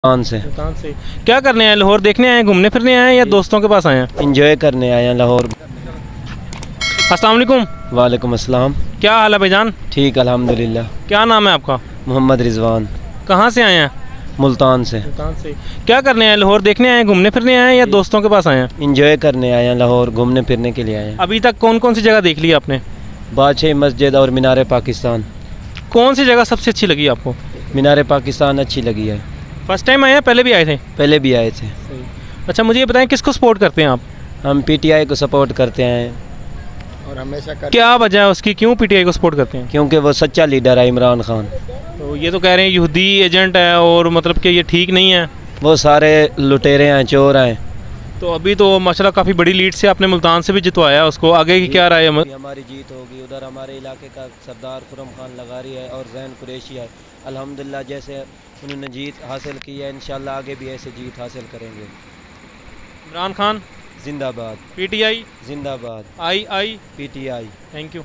मुल्तान से। मुल्तान से क्या करने आए हैं? लाहौर देखने आए हैं, घूमने फिरने आए हैं या दोस्तों के पास आए हैं? इंजॉय करने आए हैं लाहौर। अस्सलाम वालेकुम। वालेकुम अस्सलाम। क्या हाल है भाईजान? ठीक अल्हम्दुलिल्लाह। क्या नाम है आपका? मोहम्मद रिजवान। कहाँ से आए हैं? मुल्तान से। मुल्तान से क्या करने आए हैं? लाहौर देखने आए हैं, घूमने फिरने आए हैं या दोस्तों के पास आए हैं? इंजॉय करने आए हैं लाहौर, घूमने फिरने के लिए आए हैं। अभी तक कौन कौन सी जगह देख ली आपने? बादशाही मस्जिद और मीनार पाकिस्तान। कौन सी जगह सबसे अच्छी लगी आपको? मीनार पाकिस्तान अच्छी लगी है। फर्स्ट टाइम आए हैं, पहले भी आए थे? पहले भी आए थे। अच्छा, मुझे ये बताएं किसको सपोर्ट करते हैं आप? हम पीटीआई को सपोर्ट करते हैं और हमेशा क्या वजह है उसकी, क्यों पीटीआई को सपोर्ट करते हैं? क्योंकि वो सच्चा लीडर है इमरान खान। तो ये तो कह रहे हैं यहूदी एजेंट है और मतलब कि ये ठीक नहीं है। वो सारे लुटेरे हैं, चोर हैं। तो अभी तो माशाल्लाह काफ़ी बड़ी लीड से आपने मुल्तान से भी जितवाया उसको, आगे की क्या राय है? हमारी जीत होगी। उधर हमारे इलाके का सरदार खुरम खान लगारी है और जैन कुरैशी है। अल्हम्दुलिल्लाह जैसे उन्होंने जीत हासिल की है, इंशाल्लाह आगे भी ऐसे जीत हासिल करेंगे। इमरान खान जिंदाबाद। पीटीआई जिंदाबाद। आई पीटीआई। Thank you.